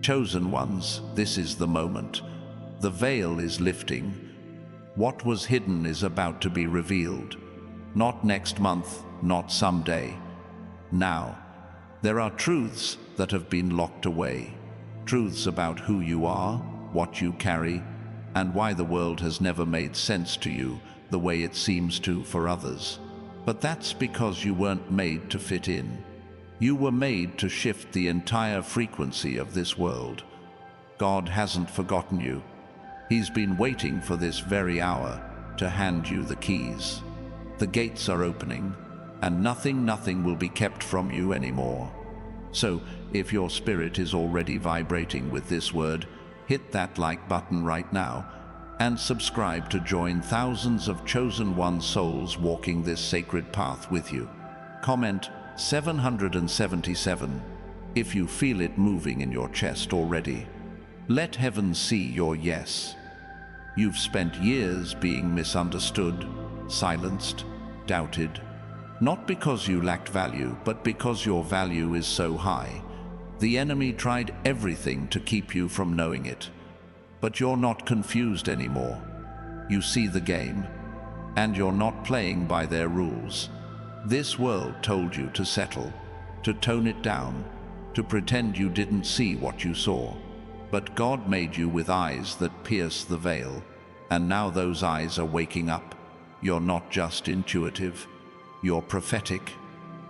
Chosen ones, this is the moment. The veil is lifting. What was hidden is about to be revealed. Not next month, not someday. Now. There are truths that have been locked away. Truths about who you are, what you carry, and why the world has never made sense to you the way it seems to for others. But that's because you weren't made to fit in. You were made to shift the entire frequency of this world. God hasn't forgotten you. He's been waiting for this very hour to hand you the keys. The gates are opening, and nothing will be kept from you anymore. So, if your spirit is already vibrating with this word, hit that like button right now and subscribe to join thousands of chosen one souls walking this sacred path with you. Comment 777 if you feel it moving in your chest already. Let heaven see your yes. You've spent years being misunderstood, silenced, doubted. Not because you lacked value, but because your value is so high. The enemy tried everything to keep you from knowing it. But you're not confused anymore. You see the game, and you're not playing by their rules. This world told you to settle, to tone it down, to pretend you didn't see what you saw. But God made you with eyes that pierce the veil, and now those eyes are waking up. You're not just intuitive, you're prophetic.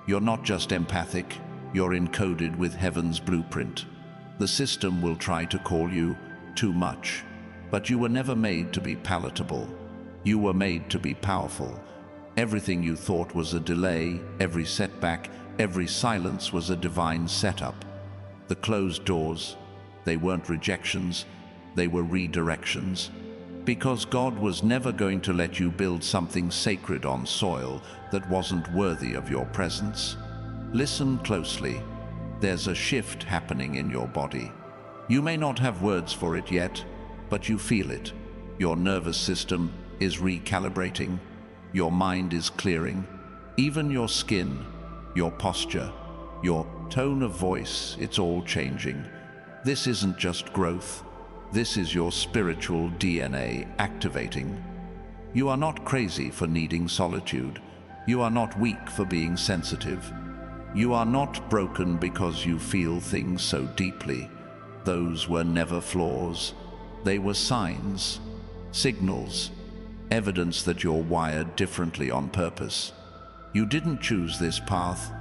You're not just empathic, you're encoded with heaven's blueprint. The system will try to call you too much, but you were never made to be palatable. You were made to be powerful. Everything you thought was a delay, every setback, every silence was a divine setup. The closed doors, they weren't rejections, they were redirections. Because God was never going to let you build something sacred on soil that wasn't worthy of your presence. Listen closely. There's a shift happening in your body. You may not have words for it yet, but you feel it. Your nervous system is recalibrating. Your mind is clearing. Even your skin, your posture, your tone of voice, it's all changing. This isn't just growth. This is your spiritual DNA activating. You are not crazy for needing solitude. You are not weak for being sensitive. You are not broken because you feel things so deeply. Those were never flaws. They were signs, signals, evidence that you're wired differently on purpose. You didn't choose this path.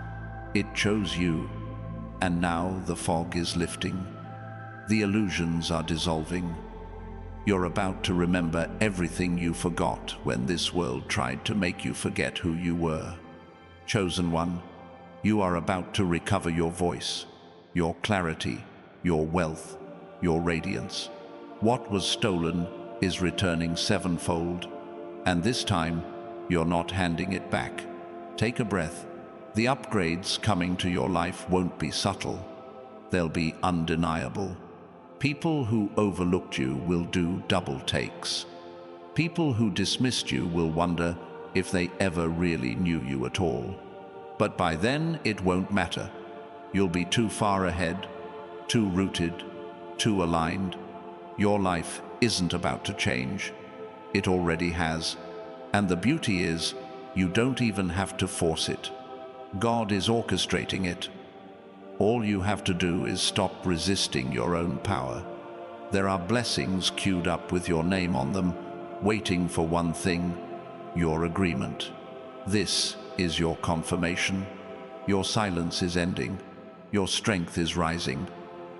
It chose you. And now the fog is lifting. The illusions are dissolving. You're about to remember everything you forgot when this world tried to make you forget who you were. Chosen one, you are about to recover your voice, your clarity, your wealth, your radiance. What was stolen is returning sevenfold, and this time, you're not handing it back. Take a breath. The upgrades coming to your life won't be subtle. They'll be undeniable. People who overlooked you will do double takes. People who dismissed you will wonder if they ever really knew you at all. But by then, it won't matter. You'll be too far ahead, too rooted, too aligned. Your life isn't about to change. It already has. And the beauty is, you don't even have to force it. God is orchestrating it. All you have to do is stop resisting your own power. There are blessings queued up with your name on them, waiting for one thing, your agreement. This is your confirmation. Your silence is ending. Your strength is rising.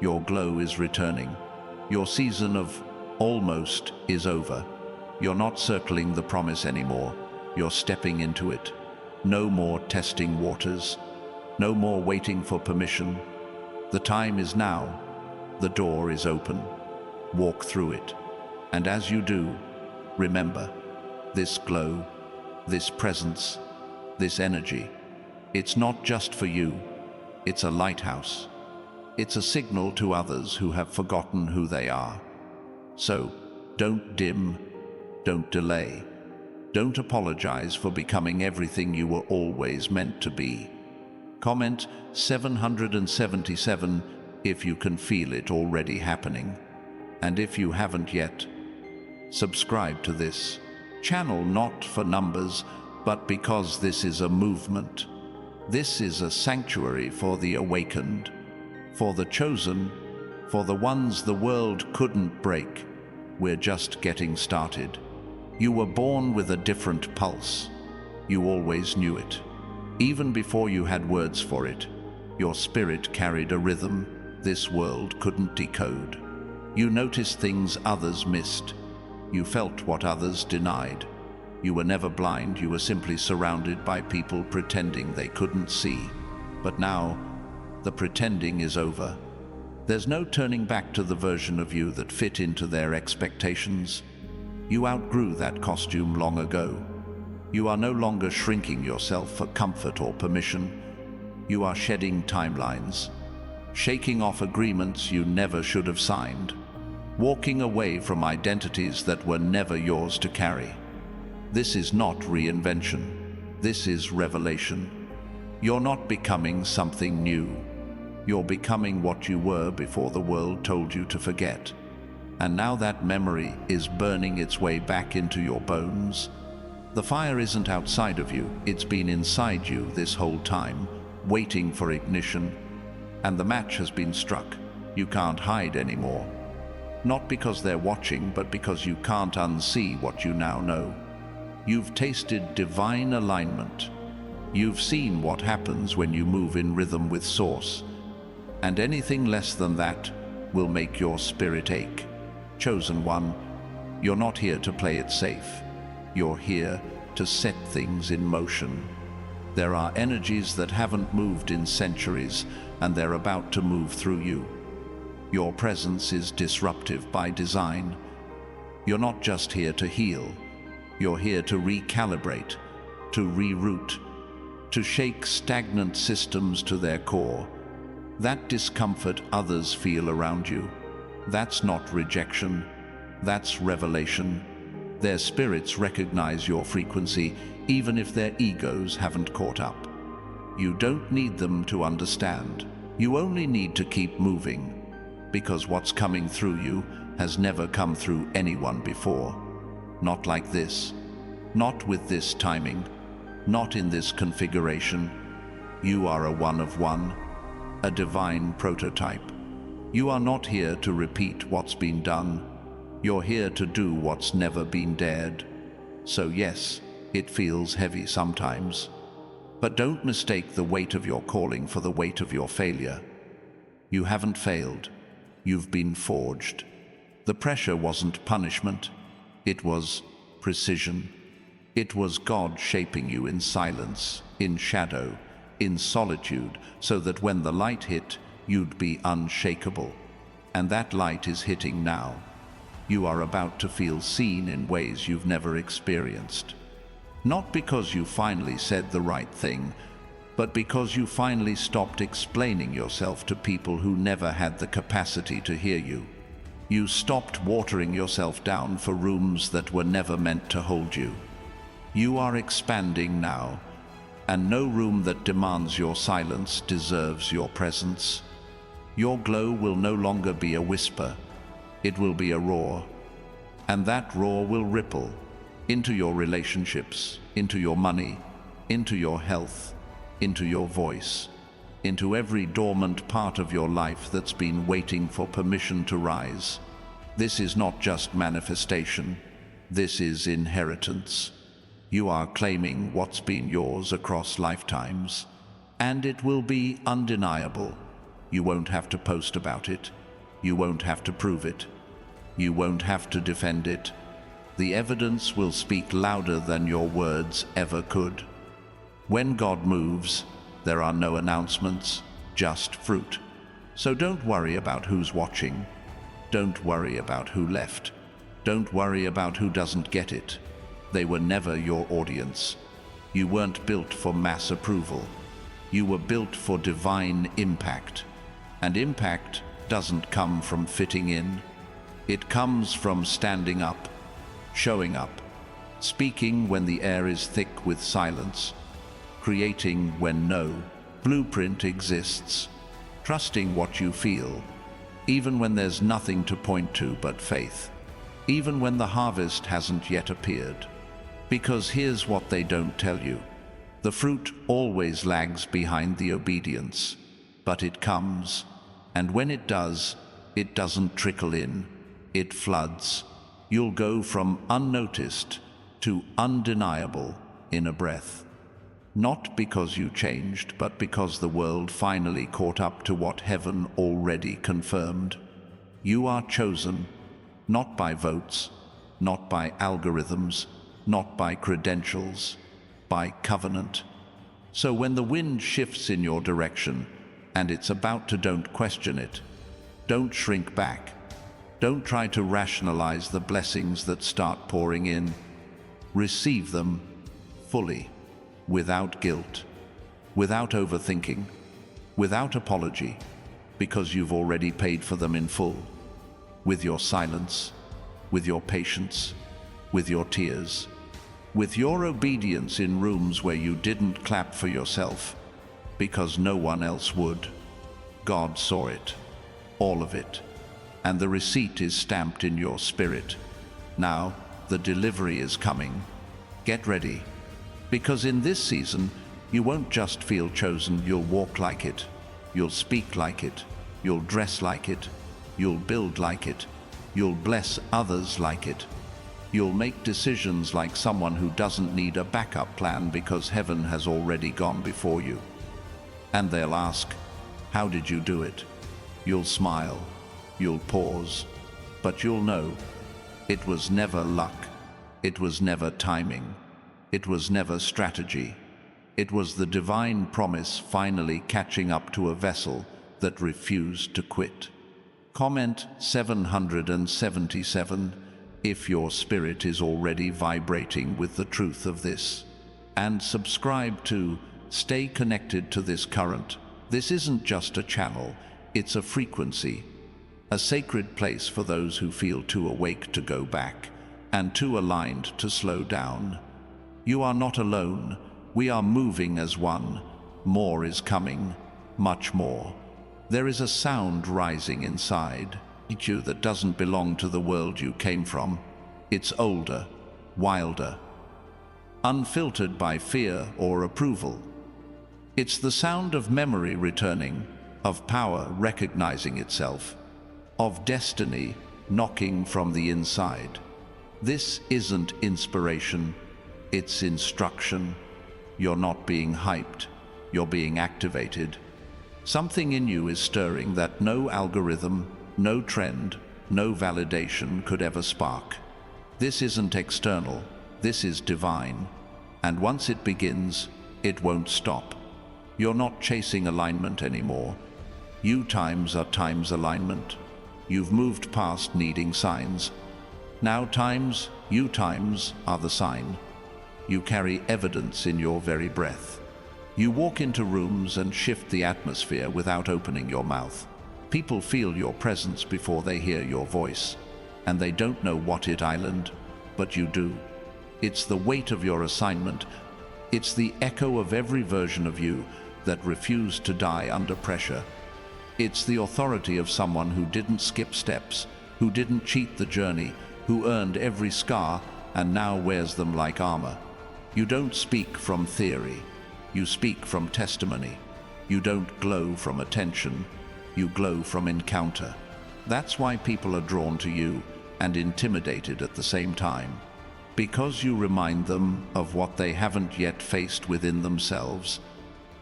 Your glow is returning. Your season of almost is over. You're not circling the promise anymore. You're stepping into it. No more testing waters. No more waiting for permission. The time is now. The door is open. Walk through it. And as you do, remember, this glow, this presence, this energy, it's not just for you. It's a lighthouse. It's a signal to others who have forgotten who they are. So, don't dim, don't delay. Don't apologize for becoming everything you were always meant to be. Comment 777 if you can feel it already happening. And if you haven't yet, subscribe to this channel not for numbers, but because this is a movement. This is a sanctuary for the awakened, for the chosen, for the ones the world couldn't break. We're just getting started. You were born with a different pulse. You always knew it. Even before you had words for it, your spirit carried a rhythm this world couldn't decode. You noticed things others missed. You felt what others denied. You were never blind, you were simply surrounded by people pretending they couldn't see. But now, the pretending is over. There's no turning back to the version of you that fit into their expectations. You outgrew that costume long ago. You are no longer shrinking yourself for comfort or permission. You are shedding timelines, shaking off agreements you never should have signed, walking away from identities that were never yours to carry. This is not reinvention. This is revelation. You're not becoming something new. You're becoming what you were before the world told you to forget. And now that memory is burning its way back into your bones. The fire isn't outside of you, it's been inside you this whole time, waiting for ignition. And the match has been struck. You can't hide anymore. Not because they're watching, but because you can't unsee what you now know. You've tasted divine alignment. You've seen what happens when you move in rhythm with Source. And anything less than that will make your spirit ache. Chosen one, you're not here to play it safe. You're here to set things in motion. There are energies that haven't moved in centuries, and they're about to move through you. Your presence is disruptive by design. You're not just here to heal. You're here to recalibrate, to reroute, to shake stagnant systems to their core. That discomfort others feel around you, that's not rejection, that's revelation. Their spirits recognize your frequency, even if their egos haven't caught up. You don't need them to understand. You only need to keep moving, because what's coming through you has never come through anyone before. Not like this. Not with this timing. Not in this configuration. You are a one of one, a divine prototype. You are not here to repeat what's been done. You're here to do what's never been dared. So yes, it feels heavy sometimes. But don't mistake the weight of your calling for the weight of your failure. You haven't failed. You've been forged. The pressure wasn't punishment. It was precision. It was God shaping you in silence, in shadow, in solitude, so that when the light hit, you'd be unshakable. And that light is hitting now. You are about to feel seen in ways you've never experienced. Not because you finally said the right thing, but because you finally stopped explaining yourself to people who never had the capacity to hear you. You stopped watering yourself down for rooms that were never meant to hold you. You are expanding now, and no room that demands your silence deserves your presence. Your glow will no longer be a whisper. It will be a roar, and that roar will ripple into your relationships, into your money, into your health, into your voice, into every dormant part of your life that's been waiting for permission to rise. This is not just manifestation, this is inheritance. You are claiming what's been yours across lifetimes, and it will be undeniable. You won't have to post about it. You won't have to prove it. You won't have to defend it. The evidence will speak louder than your words ever could. When God moves, there are no announcements, just fruit. So don't worry about who's watching. Don't worry about who left. Don't worry about who doesn't get it. They were never your audience. You weren't built for mass approval. You were built for divine impact. And impact doesn't come from fitting in. It comes from standing up, showing up, speaking when the air is thick with silence, creating when no blueprint exists, trusting what you feel, even when there's nothing to point to but faith, even when the harvest hasn't yet appeared. Because here's what they don't tell you. The fruit always lags behind the obedience, but it comes, and when it does, it doesn't trickle in, it floods. You'll go from unnoticed to undeniable in a breath. Not because you changed, but because the world finally caught up to what heaven already confirmed. You are chosen, not by votes, not by algorithms, not by credentials, by covenant. So when the wind shifts in your direction, and it's about to, don't question it. Don't shrink back. Don't try to rationalize the blessings that start pouring in. Receive them fully, without guilt, without overthinking, without apology, because you've already paid for them in full. With your silence, with your patience, with your tears, with your obedience in rooms where you didn't clap for yourself, because no one else would. God saw it, all of it, and the receipt is stamped in your spirit. Now, the delivery is coming. Get ready, because in this season, you won't just feel chosen, you'll walk like it, you'll speak like it, you'll dress like it, you'll build like it, you'll bless others like it. You'll make decisions like someone who doesn't need a backup plan because heaven has already gone before you. And they'll ask, how did you do it? You'll smile, you'll pause, but you'll know it was never luck, it was never timing, it was never strategy. It was the divine promise finally catching up to a vessel that refused to quit. Comment 777 if your spirit is already vibrating with the truth of this. And subscribe to stay connected to this current. This isn't just a channel, it's a frequency, a sacred place for those who feel too awake to go back and too aligned to slow down. You are not alone. We are moving as one. More is coming, much more. There is a sound rising inside you that doesn't belong to the world you came from. It's older, wilder, unfiltered by fear or approval. It's the sound of memory returning, of power recognizing itself, of destiny knocking from the inside. This isn't inspiration, it's instruction. You're not being hyped, you're being activated. Something in you is stirring that no algorithm, no trend, no validation could ever spark. This isn't external, this is divine. And once it begins, it won't stop. You're not chasing alignment anymore. You times are times alignment. You've moved past needing signs. Now you times are the sign. You carry evidence in your very breath. You walk into rooms and shift the atmosphere without opening your mouth. People feel your presence before they hear your voice, and they don't know what it island, but you do. It's the weight of your assignment. It's the echo of every version of you that refused to die under pressure. It's the authority of someone who didn't skip steps, who didn't cheat the journey, who earned every scar and now wears them like armor. You don't speak from theory, you speak from testimony. You don't glow from attention, you glow from encounter. That's why people are drawn to you and intimidated at the same time. Because you remind them of what they haven't yet faced within themselves.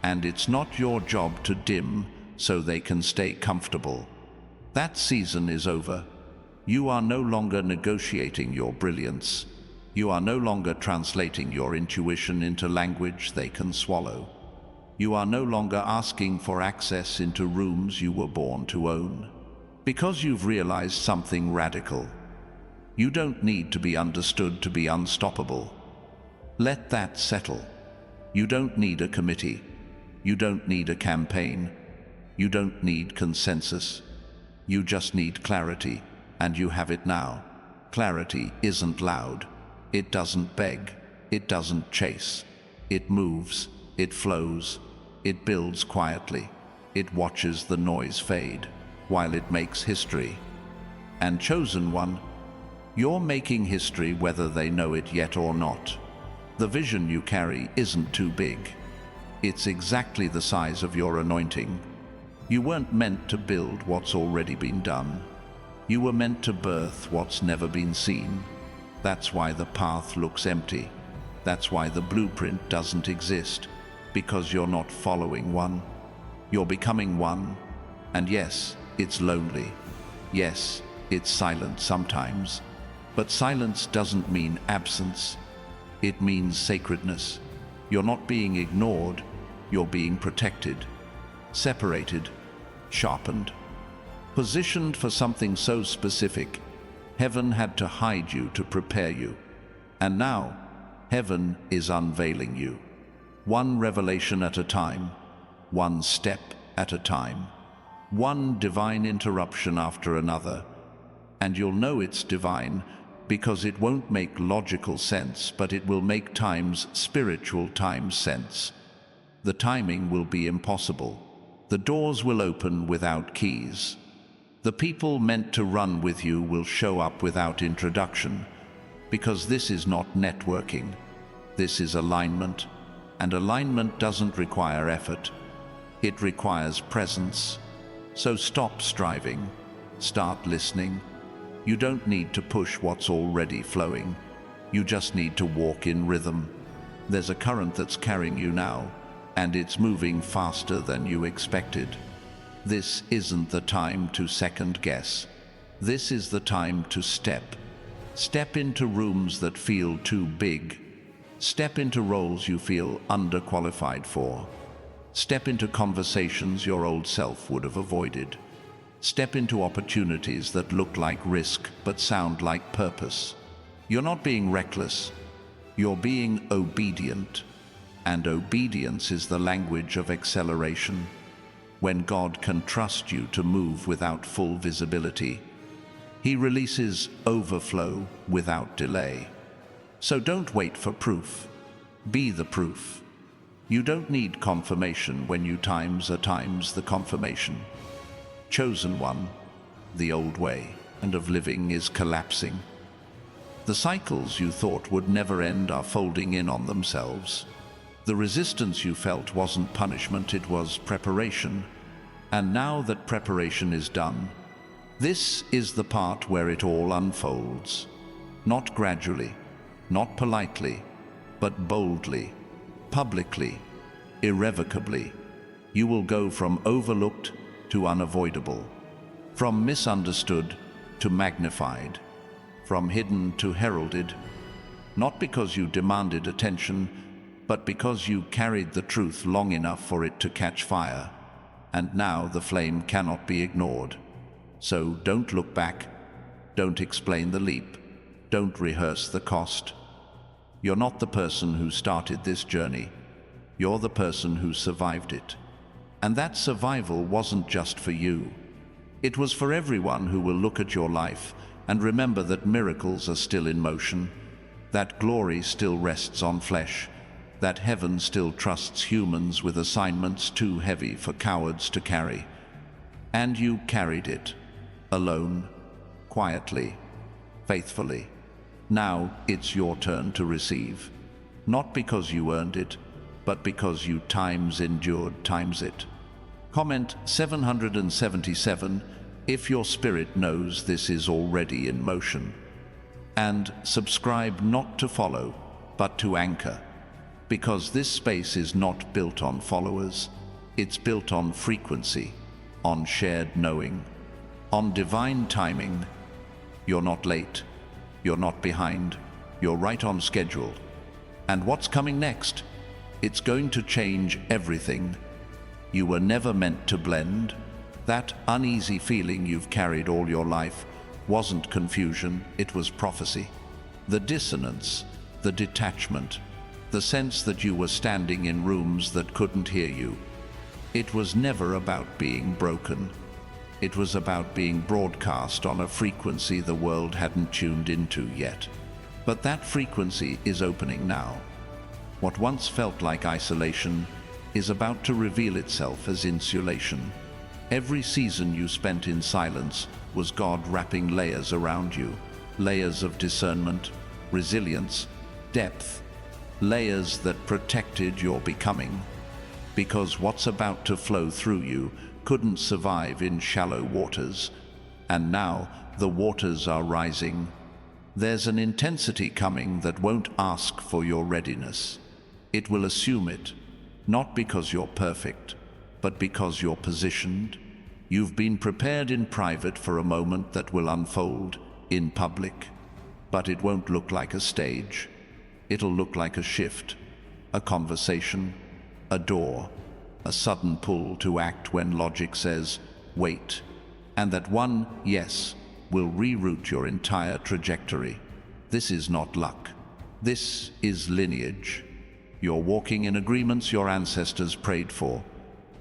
And it's not your job to dim so they can stay comfortable. That season is over. You are no longer negotiating your brilliance. You are no longer translating your intuition into language they can swallow. You are no longer asking for access into rooms you were born to own. Because you've realized something radical. You don't need to be understood to be unstoppable. Let that settle. You don't need a committee. You don't need a campaign. You don't need consensus. You just need clarity, and you have it now. Clarity isn't loud. It doesn't beg. It doesn't chase. It moves. It flows. It builds quietly. it watches the noise fade, while it makes history. And chosen one, you're making history whether they know it yet or not. The vision you carry isn't too big. It's exactly the size of your anointing. You weren't meant to build what's already been done. You were meant to birth what's never been seen. That's why the path looks empty. That's why the blueprint doesn't exist. Because you're not following one. You're becoming one. And yes, it's lonely. Yes, it's silent sometimes. But silence doesn't mean absence. It means sacredness. You're not being ignored, you're being protected, separated, sharpened, positioned for something so specific. Heaven had to hide you to prepare you. And now, heaven is unveiling you. One revelation at a time, one step at a time, one divine interruption after another. And you'll know it's divine because it won't make logical sense, but it will make time's spiritual time sense. The timing will be impossible. The doors will open without keys. The people meant to run with you will show up without introduction, because this is not networking. This is alignment, and alignment doesn't require effort. It requires presence. So stop striving, start listening. You don't need to push what's already flowing. You just need to walk in rhythm. There's a current that's carrying you now, and it's moving faster than you expected. This isn't the time to second guess. This is the time to step. Step into rooms that feel too big. Step into roles you feel underqualified for. Step into conversations your old self would have avoided. Step into opportunities that look like risk but sound like purpose. You're not being reckless. You're being obedient. And obedience is the language of acceleration. When God can trust you to move without full visibility, He releases overflow without delay. So don't wait for proof. Be the proof. You don't need confirmation when you times the confirmation. Chosen one, the old way and of living is collapsing. The cycles you thought would never end are folding in on themselves. The resistance you felt wasn't punishment, it was preparation. And now that preparation is done, this is the part where it all unfolds. Not gradually, not politely, but boldly, publicly, irrevocably. You will go from overlooked to unavoidable, from misunderstood to magnified, from hidden to heralded, not because you demanded attention, but because you carried the truth long enough for it to catch fire. And now the flame cannot be ignored. So don't look back, don't explain the leap, don't rehearse the cost. You're not the person who started this journey, you're the person who survived it. And that survival wasn't just for you. It was for everyone who will look at your life and remember that miracles are still in motion, that glory still rests on flesh, that heaven still trusts humans with assignments too heavy for cowards to carry. And you carried it, alone, quietly, faithfully. Now it's your turn to receive, not because you earned it, but because you endured times it. Comment 777 if your spirit knows this is already in motion. And subscribe not to follow, but to anchor. Because this space is not built on followers, it's built on frequency, on shared knowing, on divine timing. You're not late, you're not behind, you're right on schedule. And what's coming next? It's going to change everything. You were never meant to blend. That uneasy feeling you've carried all your life wasn't confusion, it was prophecy. The dissonance, the detachment, the sense that you were standing in rooms that couldn't hear you. It was never about being broken. It was about being broadcast on a frequency the world hadn't tuned into yet. But that frequency is opening now. What once felt like isolation is about to reveal itself as insulation. Every season you spent in silence was God wrapping layers around you, layers of discernment, resilience, depth, layers that protected your becoming. Because what's about to flow through you couldn't survive in shallow waters, and now the waters are rising. There's an intensity coming that won't ask for your readiness. It will assume it, not because you're perfect, but because you're positioned. You've been prepared in private for a moment that will unfold in public, but it won't look like a stage. It'll look like a shift, a conversation, a door, a sudden pull to act when logic says, wait, and that one yes will reroute your entire trajectory. This is not luck. This is lineage. You're walking in agreements your ancestors prayed for.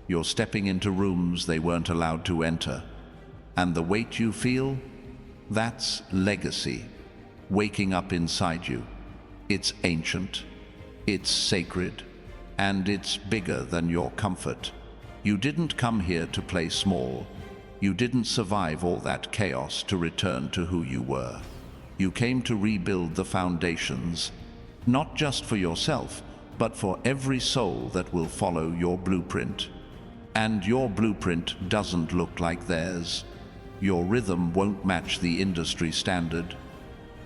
You're stepping into rooms they weren't allowed to enter. And the weight you feel? That's legacy, waking up inside you. It's ancient, it's sacred, and it's bigger than your comfort. You didn't come here to play small. You didn't survive all that chaos to return to who you were. You came to rebuild the foundations, not just for yourself, but for every soul that will follow your blueprint. And your blueprint doesn't look like theirs. Your rhythm won't match the industry standard.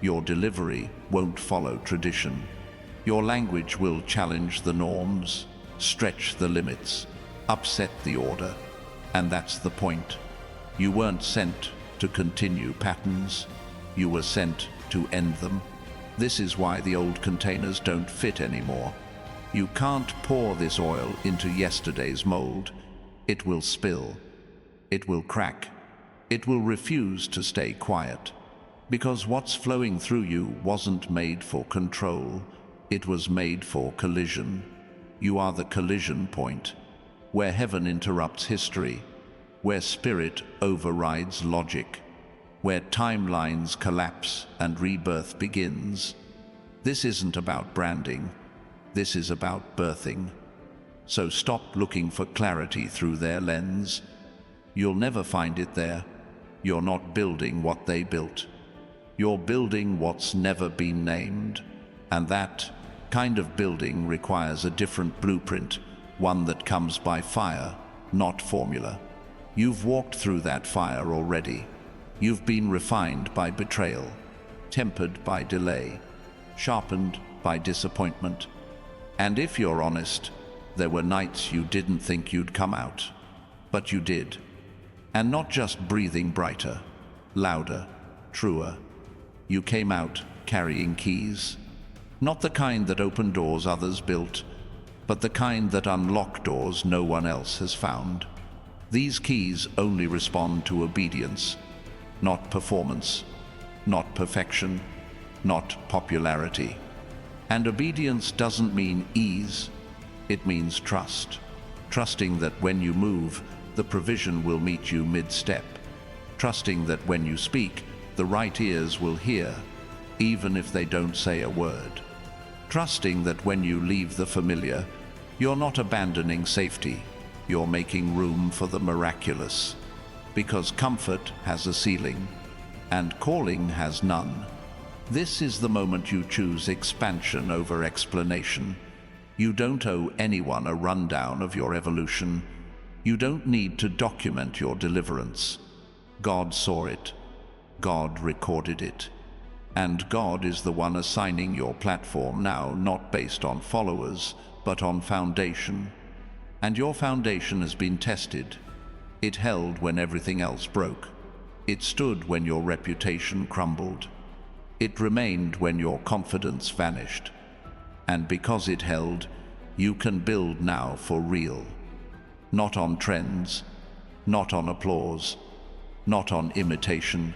Your delivery won't follow tradition. Your language will challenge the norms, stretch the limits, upset the order. And that's the point. You weren't sent to continue patterns. You were sent to end them. This is why the old containers don't fit anymore. You can't pour this oil into yesterday's mold. It will spill. It will crack. It will refuse to stay quiet. Because what's flowing through you wasn't made for control. It was made for collision. You are the collision point, where heaven interrupts history, where spirit overrides logic, where timelines collapse and rebirth begins. This isn't about branding. This is about birthing. So stop looking for clarity through their lens. You'll never find it there. You're not building what they built. You're building what's never been named. And that kind of building requires a different blueprint, one that comes by fire, not formula. You've walked through that fire already. You've been refined by betrayal, tempered by delay, sharpened by disappointment. And if you're honest, there were nights you didn't think you'd come out, but you did. And not just breathing brighter, louder, truer. You came out carrying keys. Not the kind that open doors others built, but the kind that unlock doors no one else has found. These keys only respond to obedience, not performance, not perfection, not popularity. And obedience doesn't mean ease, it means trust. Trusting that when you move, the provision will meet you mid-step. Trusting that when you speak, the right ears will hear, even if they don't say a word. Trusting that when you leave the familiar, you're not abandoning safety, you're making room for the miraculous. Because comfort has a ceiling, and calling has none. This is the moment you choose expansion over explanation. You don't owe anyone a rundown of your evolution. You don't need to document your deliverance. God saw it. God recorded it. And God is the one assigning your platform now, not based on followers, but on foundation. And your foundation has been tested. It held when everything else broke. It stood when your reputation crumbled. It remained when your confidence vanished. And because it held, you can build now for real. Not on trends, not on applause, not on imitation,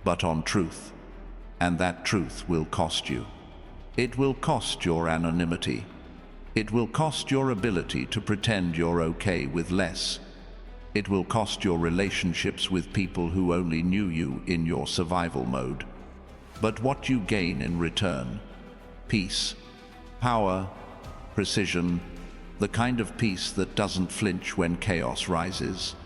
but on truth. And that truth will cost you. It will cost your anonymity. It will cost your ability to pretend you're okay with less. It will cost your relationships with people who only knew you in your survival mode. But what you gain in return: peace, power, precision, The kind of peace that doesn't flinch when chaos rises.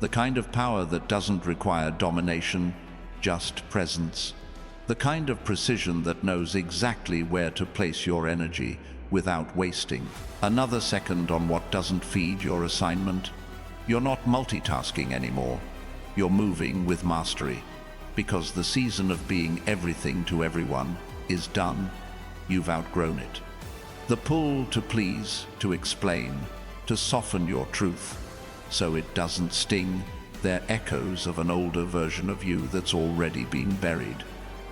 The kind of power that doesn't require domination, just presence. The kind of precision that knows exactly where to place your energy without wasting another second on what doesn't feed your assignment. You're not multitasking anymore. You're moving with mastery, because the season of being everything to everyone is done. You've outgrown it. The pull to please, to explain, to soften your truth so it doesn't sting, they're echoes of an older version of you that's already been buried.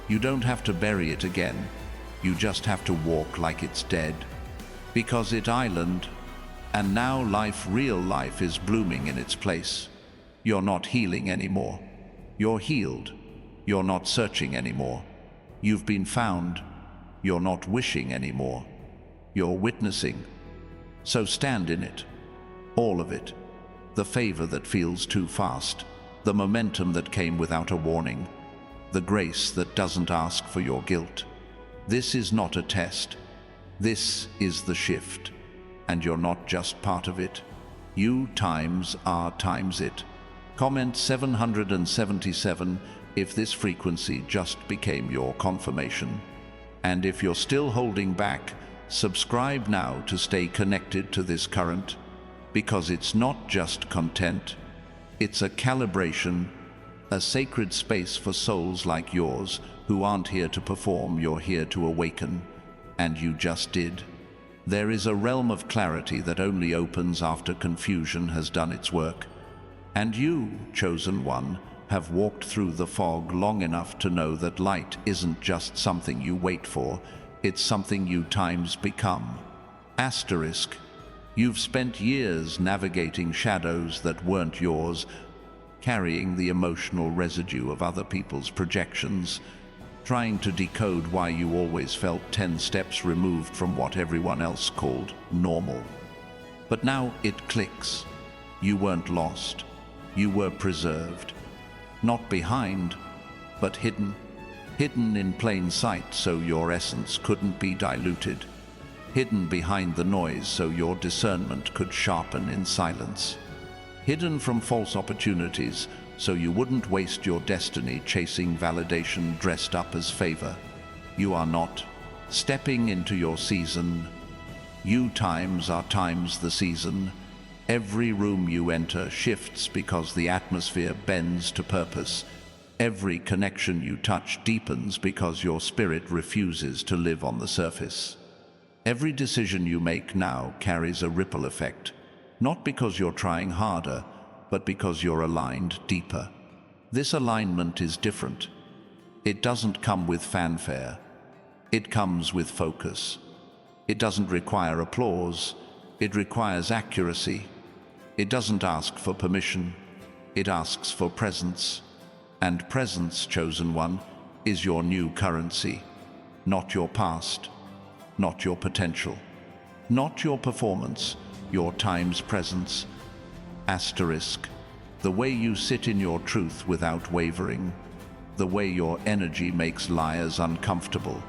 You don't have to bury it again. You just have to walk like it's dead. Because it island, and now life, real life, is blooming in its place. You're not healing anymore. You're healed. You're not searching anymore. You've been found. You're not wishing anymore. You're witnessing. So stand in it. All of it. The favor that feels too fast. The momentum that came without a warning. The grace that doesn't ask for your guilt. This is not a test. This is the shift. And you're not just part of it. You times are times it. Comment 777 if this frequency just became your confirmation. And if you're still holding back, subscribe now to stay connected to this current, because it's not just content, it's a calibration, a sacred space for souls like yours who aren't here to perform, you're here to awaken, and you just did. There is a realm of clarity that only opens after confusion has done its work, and you, chosen one, have walked through the fog long enough to know that light isn't just something you wait for, it's something you times become. Asterisk. You've spent years navigating shadows that weren't yours, carrying the emotional residue of other people's projections, trying to decode why you always felt 10 steps removed from what everyone else called normal. But now it clicks. You weren't lost. You were preserved. Not behind, but hidden. Hidden in plain sight so your essence couldn't be diluted. Hidden behind the noise so your discernment could sharpen in silence. Hidden from false opportunities so you wouldn't waste your destiny chasing validation dressed up as favor. You are not stepping into your season. You times are times the season. Every room you enter shifts because the atmosphere bends to purpose. Every connection you touch deepens because your spirit refuses to live on the surface. Every decision you make now carries a ripple effect, not because you're trying harder, but because you're aligned deeper. This alignment is different. It doesn't come with fanfare. It comes with focus. It doesn't require applause. It requires accuracy. It doesn't ask for permission. It asks for presence. And presence, chosen one, is your new currency. Not your past. Not your potential. Not your performance. Your time's presence. Asterisk. The way you sit in your truth without wavering. The way your energy makes liars uncomfortable.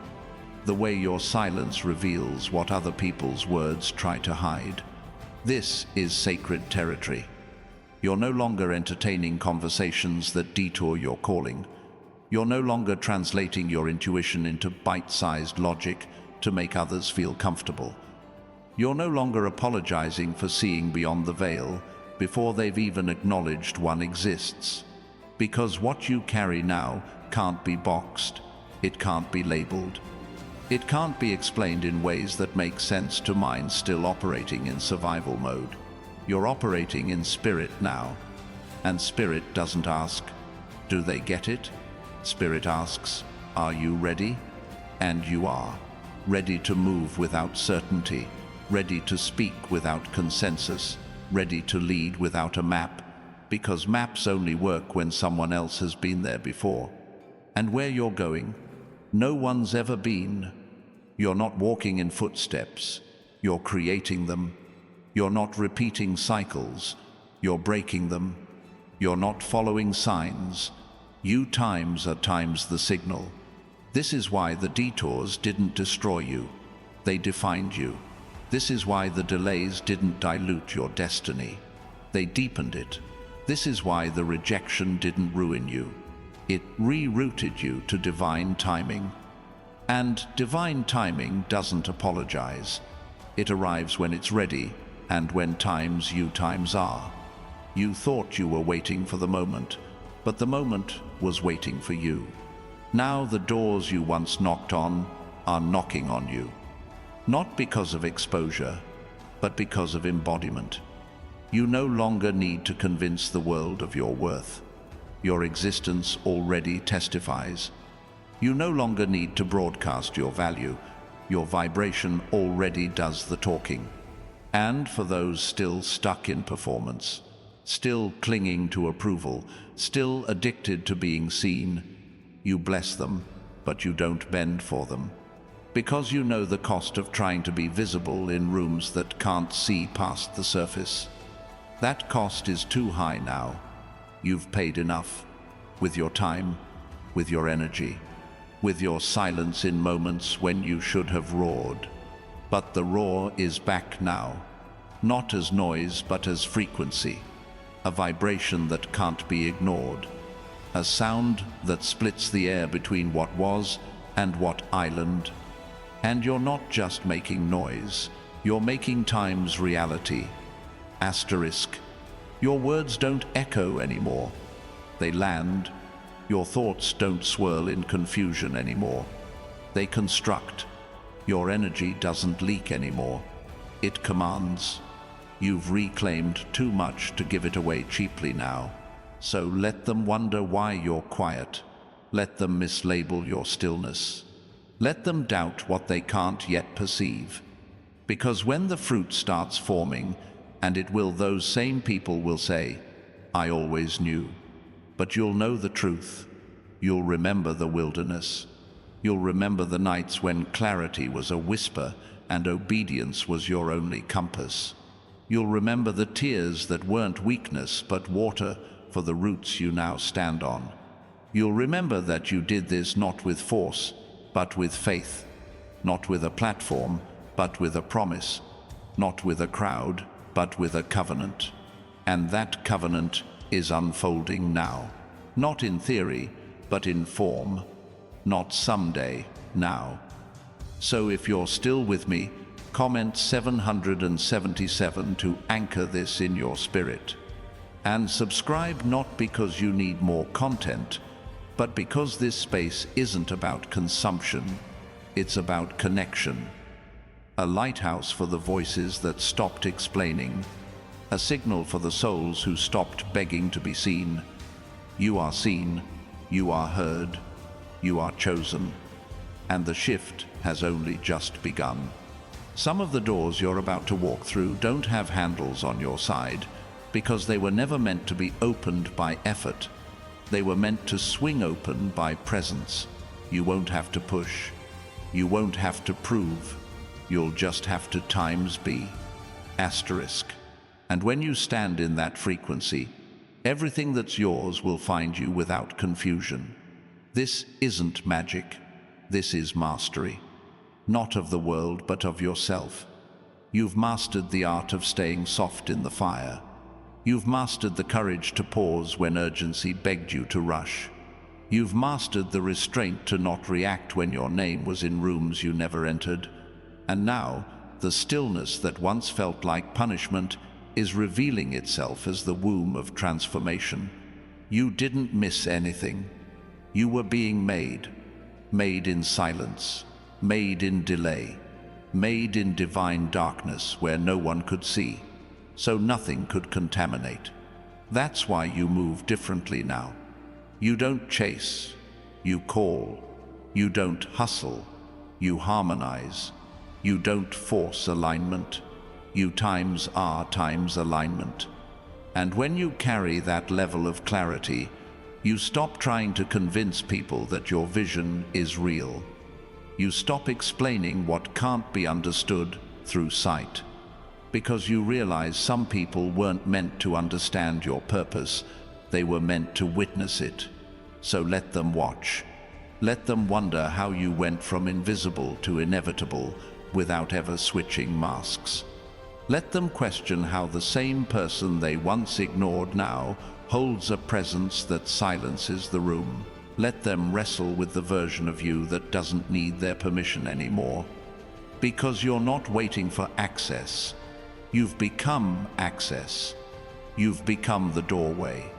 The way your silence reveals what other people's words try to hide. This is sacred territory. You're no longer entertaining conversations that detour your calling. You're no longer translating your intuition into bite-sized logic to make others feel comfortable. You're no longer apologizing for seeing beyond the veil before they've even acknowledged one exists. Because what you carry now can't be boxed. It can't be labeled. It can't be explained in ways that make sense to minds still operating in survival mode. You're operating in spirit now. And spirit doesn't ask, do they get it? Spirit asks, are you ready? And you are. Ready to move without certainty. Ready to speak without consensus. Ready to lead without a map. Because maps only work when someone else has been there before. And where you're going, no one's ever been. You're not walking in footsteps. You're creating them. You're not repeating cycles. You're breaking them. You're not following signs. You times are times the signal. This is why the detours didn't destroy you. They defined you. This is why the delays didn't dilute your destiny. They deepened it. This is why the rejection didn't ruin you. It rerouted you to divine timing. And divine timing doesn't apologize. It arrives when it's ready, and when times are. You thought you were waiting for the moment, but the moment was waiting for you. Now the doors you once knocked on are knocking on you. Not because of exposure, but because of embodiment. You no longer need to convince the world of your worth. Your existence already testifies. You no longer need to broadcast your value. Your vibration already does the talking. And for those still stuck in performance, still clinging to approval, still addicted to being seen, you bless them, but you don't bend for them. Because you know the cost of trying to be visible in rooms that can't see past the surface. That cost is too high now. You've paid enough. With your time, with your energy, with your silence in moments when you should have roared. But the roar is back now. Not as noise, but as frequency. A vibration that can't be ignored. A sound that splits the air between what was and what island. And you're not just making noise, you're making time's reality. Asterisk. Your words don't echo anymore. They land. Your thoughts don't swirl in confusion anymore. They construct. Your energy doesn't leak anymore. It commands. You've reclaimed too much to give it away cheaply now. So let them wonder why you're quiet. Let them mislabel your stillness. Let them doubt what they can't yet perceive. Because when the fruit starts forming, and it will, those same people will say, I always knew. But you'll know the truth. You'll remember the wilderness. You'll remember the nights when clarity was a whisper and obedience was your only compass. You'll remember the tears that weren't weakness but water for the roots you now stand on. You'll remember that you did this not with force, but with faith. Not with a platform, but with a promise. Not with a crowd, but with a covenant. And that covenant is unfolding now. Not in theory, but in form. Not someday, now. So if you're still with me, comment 777 to anchor this in your spirit. And subscribe not because you need more content, but because this space isn't about consumption, it's about connection. A lighthouse for the voices that stopped explaining, a signal for the souls who stopped begging to be seen. You are seen, you are heard, you are chosen, and the shift has only just begun. Some of the doors you're about to walk through don't have handles on your side, because they were never meant to be opened by effort. They were meant to swing open by presence. You won't have to push. You won't have to prove. You'll just have to times be. Asterisk. And when you stand in that frequency, everything that's yours will find you without confusion. This isn't magic. This is mastery. Not of the world, but of yourself. You've mastered the art of staying soft in the fire. You've mastered the courage to pause when urgency begged you to rush. You've mastered the restraint to not react when your name was in rooms you never entered. And now, the stillness that once felt like punishment is revealing itself as the womb of transformation. You didn't miss anything. You were being made. Made in silence. Made in delay. Made in divine darkness where no one could see. So nothing could contaminate. That's why you move differently now. You don't chase. You call. You don't hustle. You harmonize. You don't force alignment. You times alignment. And when you carry that level of clarity, you stop trying to convince people that your vision is real. You stop explaining what can't be understood through sight. Because you realize some people weren't meant to understand your purpose, they were meant to witness it. So let them watch. Let them wonder how you went from invisible to inevitable, without ever switching masks. Let them question how the same person they once ignored now holds a presence that silences the room. Let them wrestle with the version of you that doesn't need their permission anymore. Because you're not waiting for access. You've become access. You've become the doorway.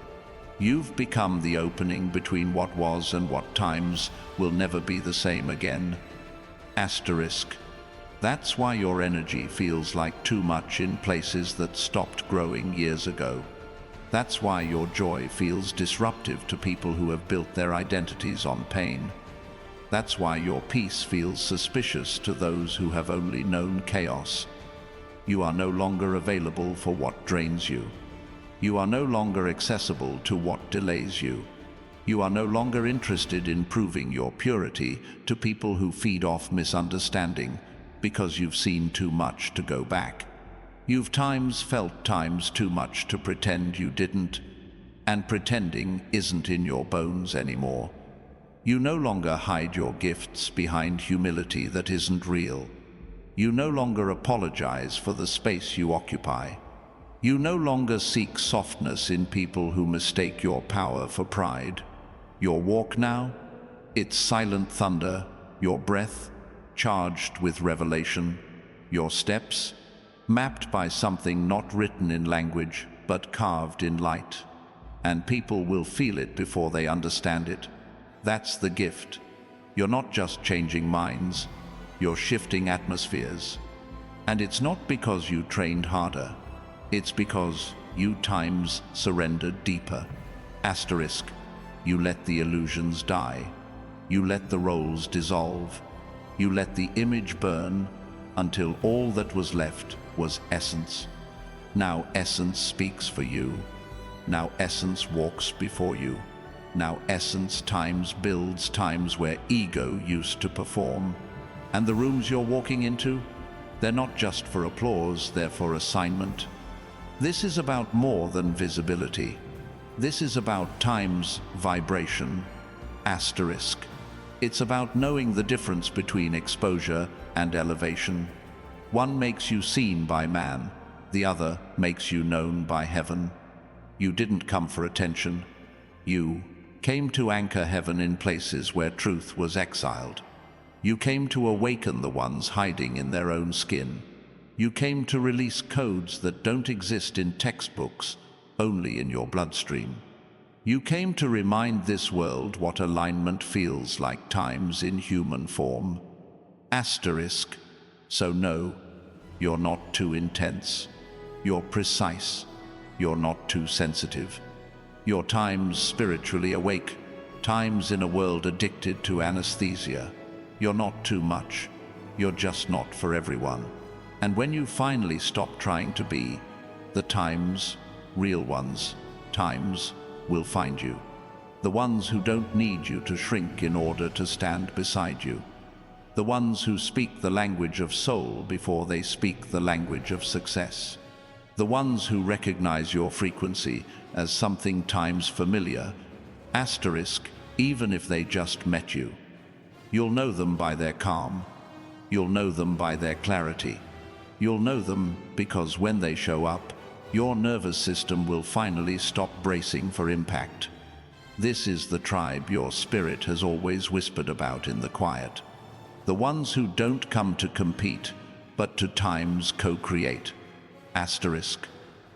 You've become the opening between what was and what times will never be the same again. Asterisk. That's why your energy feels like too much in places that stopped growing years ago. That's why your joy feels disruptive to people who have built their identities on pain. That's why your peace feels suspicious to those who have only known chaos. You are no longer available for what drains you. You are no longer accessible to what delays you. You are no longer interested in proving your purity to people who feed off misunderstanding because you've seen too much to go back. You've felt times too much to pretend you didn't, and pretending isn't in your bones anymore. You no longer hide your gifts behind humility that isn't real. You no longer apologize for the space you occupy. You no longer seek softness in people who mistake your power for pride. Your walk now? It's silent thunder. Your breath? Charged with revelation. Your steps? Mapped by something not written in language, but carved in light. And people will feel it before they understand it. That's the gift. You're not just changing minds. You're shifting atmospheres. And it's not because you trained harder. It's because you surrendered deeper. Asterisk. You let the illusions die. You let the roles dissolve. You let the image burn until all that was left was essence. Now essence speaks for you. Now essence walks before you. Now essence builds times where ego used to perform. And the rooms you're walking into, they're not just for applause, they're for assignment. This is about more than visibility. This is about time's vibration. Asterisk. It's about knowing the difference between exposure and elevation. One makes you seen by man, the other makes you known by heaven. You didn't come for attention. You came to anchor heaven in places where truth was exiled. You came to awaken the ones hiding in their own skin. You came to release codes that don't exist in textbooks, only in your bloodstream. You came to remind this world what alignment feels like times in human form. Asterisk. So no, you're not too intense. You're precise. You're not too sensitive. You're times spiritually awake, times in a world addicted to anesthesia. You're not too much. You're just not for everyone. And when you finally stop trying to be, the times, real ones, times, will find you. The ones who don't need you to shrink in order to stand beside you. The ones who speak the language of soul before they speak the language of success. The ones who recognize your frequency as something times familiar, asterisk, even if they just met you. You'll know them by their calm. You'll know them by their clarity. You'll know them because when they show up, your nervous system will finally stop bracing for impact. This is the tribe your spirit has always whispered about in the quiet. The ones who don't come to compete, but to times co-create. Asterisk.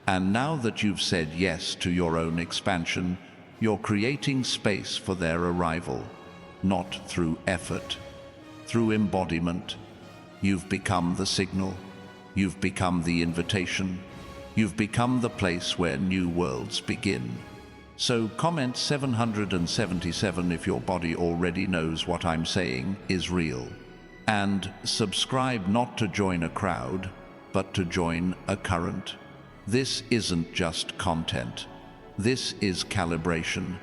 And now that you've said yes to your own expansion, you're creating space for their arrival, not through effort, through embodiment. You've become the signal. You've become the invitation. You've become the place where new worlds begin. So comment 777 if your body already knows what I'm saying is real. And subscribe not to join a crowd, but to join a current. This isn't just content. This is calibration.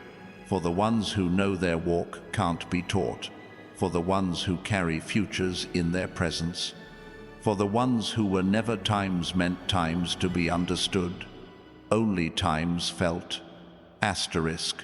For the ones who know their walk can't be taught. For the ones who carry futures in their presence. For the ones who were never meant times to be understood, only times felt. Asterisk.